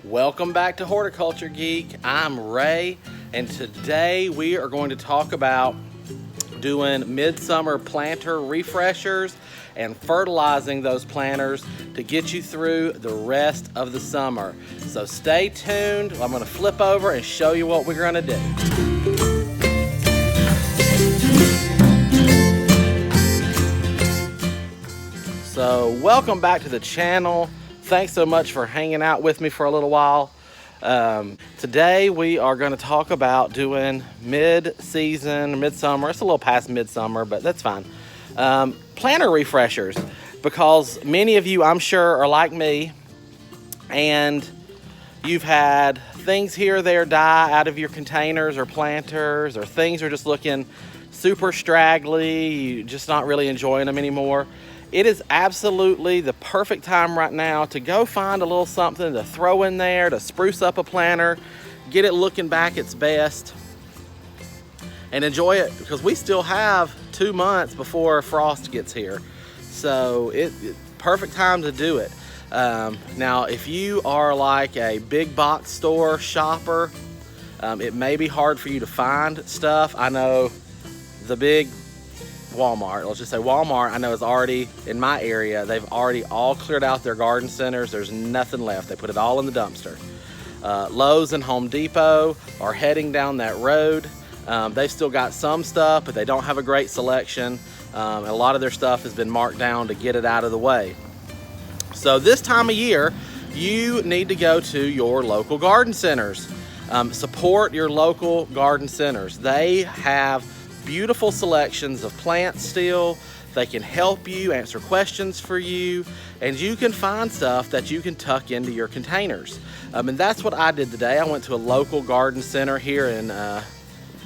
Welcome back to Horticulture Geek. I'm Ray, and today we are going to talk about doing midsummer planter refreshers and fertilizing those planters to get you through the rest of the summer. So stay tuned. I'm going to flip over and show you what we're going to do. So welcome back to the channel. Thanks so much for hanging out with me for a little while. Today we are going to talk about doing midsummer. It's a little past midsummer, but that's fine. Planter refreshers, because many of you, I'm sure, are like me, and you've had things here or there die out of your containers or planters, or things are just looking super straggly. You're just not really enjoying them anymore. It is absolutely the perfect time right now to go find a little something to throw in there to spruce up a planter, get it looking back its best, and enjoy it, because we still have 2 months before frost gets here. So it's perfect time to do it. Now, if you are like a big box store shopper, it may be hard for you to find stuff. I know the big Walmart, let's just say Walmart, I know is already in my area. They've already all cleared out their garden centers. There's nothing left. They put it all in the dumpster. Lowe's and Home Depot are heading down that road. They've still got some stuff, but they don't have a great selection. And a lot of their stuff has been marked down to get it out of the way. So this time of year, you need to go to your local garden centers. Support your local garden centers. They have beautiful selections of plants still. They can help you, answer questions for you, and you can find stuff that you can tuck into your containers. And that's what I did today. I went to a local garden center here in the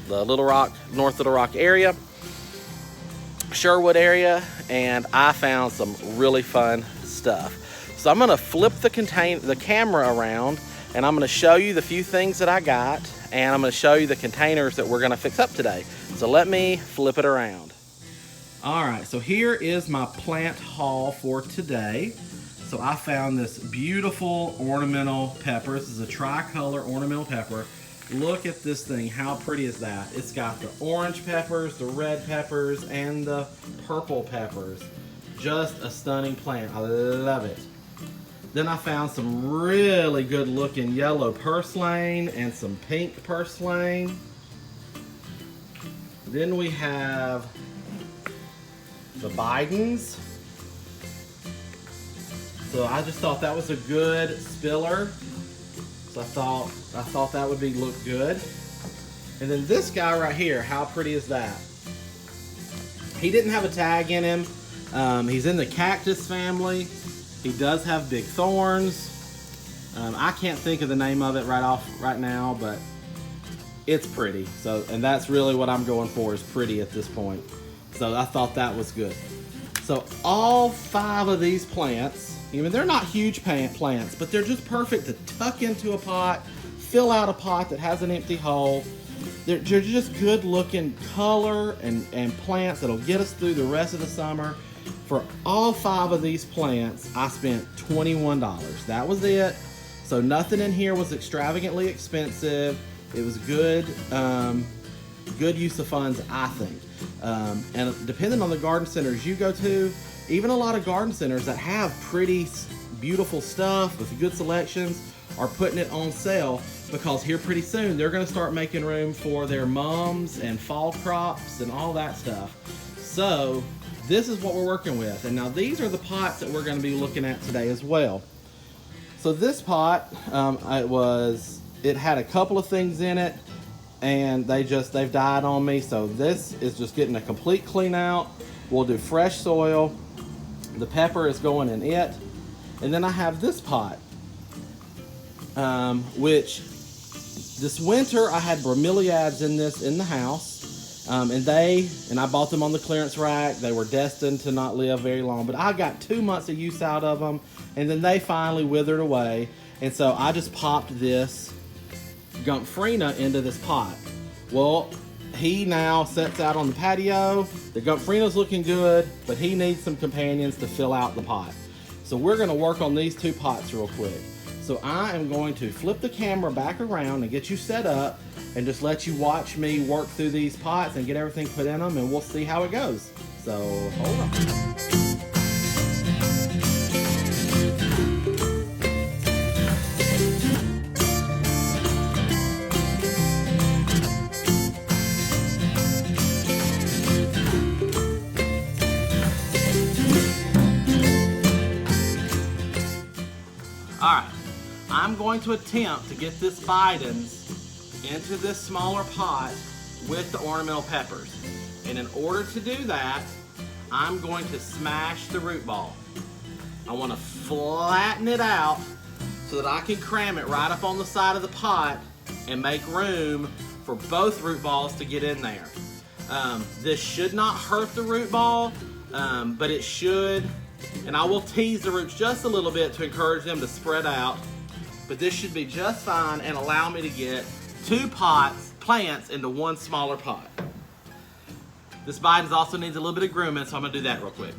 Little Rock, North Little Rock area, Sherwood area, and I found some really fun stuff. So I'm gonna flip the camera around, and I'm gonna show you the few things that I got, and I'm gonna show you the containers that we're gonna fix up today. So let me flip it around. All right, so here is my plant haul for today. So I found this beautiful ornamental pepper. This is a tricolor ornamental pepper. Look at this thing, how pretty is that? It's got the orange peppers, the red peppers, and the purple peppers. Just a stunning plant, I love it. Then I found some really good looking yellow purslane and some pink purslane. Then we have the Bidens. So I just thought that was a good spiller. So I thought that would look good. And then this guy right here, how pretty is that? He didn't have a tag in him. He's in the cactus family. He does have big thorns. I can't think of the name of it right now, but it's pretty. So, and that's really what I'm going for, is pretty at this point. So I thought that was good. So all 5 of these plants, even they're not huge plants, but they're just perfect to tuck into a pot, fill out a pot that has an empty hole. They're just good looking color and plants that'll get us through the rest of the summer. For all 5 of these plants, I spent $21. That was it. So nothing in here was extravagantly expensive. It was good use of funds, I think. And depending on the garden centers you go to, even a lot of garden centers that have pretty beautiful stuff with good selections are putting it on sale, because here pretty soon they're going to start making room for their mums and fall crops and all that stuff. So this is what we're working with. And now these are the pots that we're going to be looking at today as well. So this pot, it had a couple of things in it, and they've died on me. So this is just getting a complete clean out. We'll do fresh soil. The pepper is going in it. And then I have this pot, which this winter I had bromeliads in the house. And I bought them on the clearance rack. They were destined to not live very long, but I got 2 months of use out of them, and then they finally withered away. And so I just popped this Gumphrena into this pot. Well, he now sets out on the patio. The Gumpphrena's looking good, but he needs some companions to fill out the pot. So we're gonna work on these 2 pots real quick. So I am going to flip the camera back around and get you set up and just let you watch me work through these pots and get everything put in them, and we'll see how it goes. So hold on. Alright, I'm going to attempt to get this Biden's into this smaller pot with the ornamental peppers. And in order to do that, I'm going to smash the root ball. I want to flatten it out so that I can cram it right up on the side of the pot and make room for both root balls to get in there. This should not hurt the root ball, but it should. And I will tease the roots just a little bit to encourage them to spread out. But this should be just fine and allow me to get 2 plants into one smaller pot. This Biden's also needs a little bit of grooming, so I'm gonna do that real quick.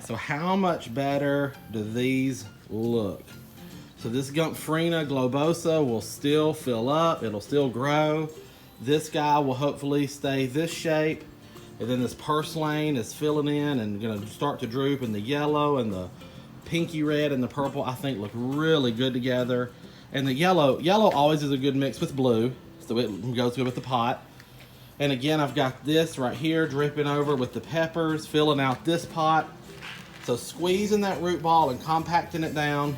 So how much better do these look? So this Gumphrina globosa will still fill up, it'll still grow. This guy will hopefully stay this shape. And then this purslane is filling in and gonna start to droop, and the yellow and the pinky red and the purple I think look really good together. And the yellow always is a good mix with blue, so it goes good with the pot. And again, I've got this right here dripping over with the peppers, filling out this pot. So squeezing that root ball and compacting it down.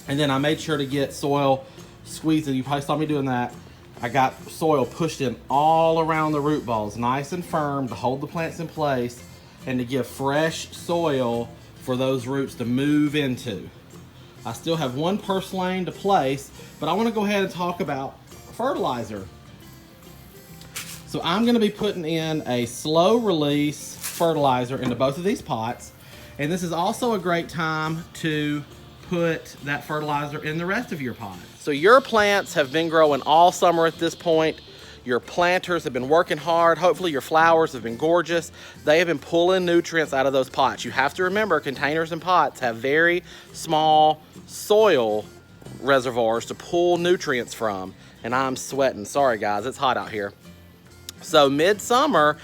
And then I made sure to get soil squeezing. You probably saw me doing that. I got soil pushed in all around the root balls, nice and firm to hold the plants in place and to give fresh soil for those roots to move into. I still have one purslane to place, but I want to go ahead and talk about fertilizer. So I'm going to be putting in a slow release fertilizer into both of these pots. And this is also a great time to put that fertilizer in the rest of your pot. So your plants have been growing all summer at this point. Your planters have been working hard. Hopefully your flowers have been gorgeous. They have been pulling nutrients out of those pots. You have to remember, containers and pots have very small soil reservoirs to pull nutrients from. And I'm sweating, sorry guys, it's hot out here. So midsummer,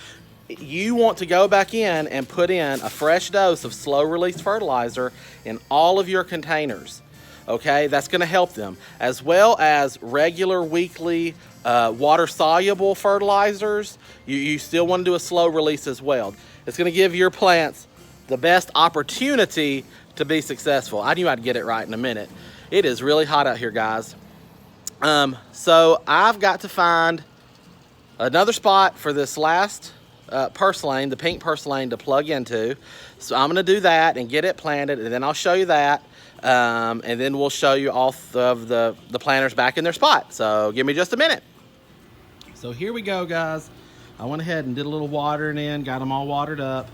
you want to go back in and put in a fresh dose of slow release fertilizer in all of your containers. Okay, that's going to help them, as well as regular weekly water soluble fertilizers. You still want to do a slow release as well. It's going to give your plants the best opportunity to be successful. I knew I'd get it right in a minute. It is really hot out here, guys. So I've got to find another spot for this last purslane, the pink purslane, to plug into. So I'm going to do that and get it planted, and then I'll show you that. And then we'll show you all of the planters back in their spot. So give me just a minute. So here we go, guys. I went ahead and did a little watering in, got them all watered up.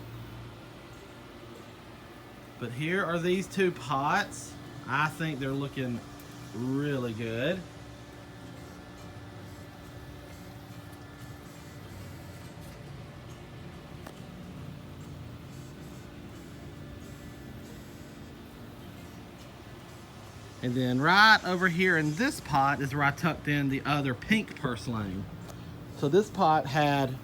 But here are these two pots. I think they're looking really good. And then right over here in this pot is where I tucked in the other pink purslane. So this pot had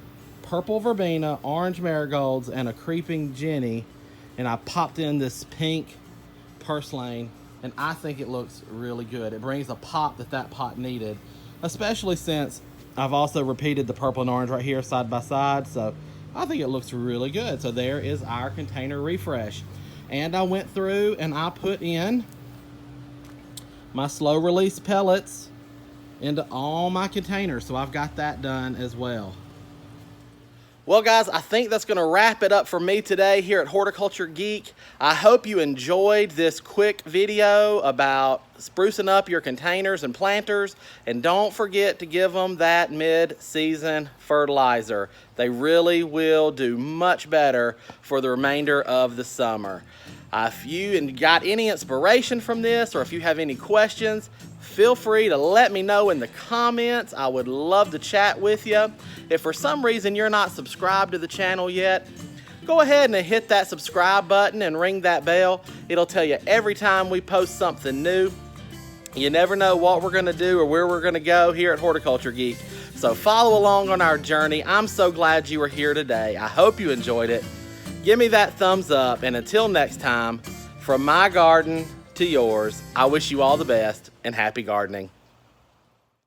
purple verbena, orange marigolds, and a creeping jenny. And I popped in this pink purslane, and I think it looks really good. It brings a pop that pot needed, especially since I've also repeated the purple and orange right here side by side. So I think it looks really good. So there is our container refresh. And I went through and I put in my slow release pellets into all my containers. So I've got that done as well. Well, guys, I think that's going to wrap it up for me today here at Horticulture Geek. I hope you enjoyed this quick video about sprucing up your containers and planters. And don't forget to give them that mid-season fertilizer. They really will do much better for the remainder of the summer. If you got any inspiration from this, or if you have any questions, feel free to let me know in the comments. I would love to chat with you. If for some reason you're not subscribed to the channel yet, go ahead and hit that subscribe button and ring that bell. It'll tell you every time we post something new. You never know what we're going to do or where we're going to go here at Horticulture Geek. So follow along on our journey. I'm so glad you were here today. I hope you enjoyed it. Give me that thumbs up, and until next time, from my garden to yours, I wish you all the best and happy gardening.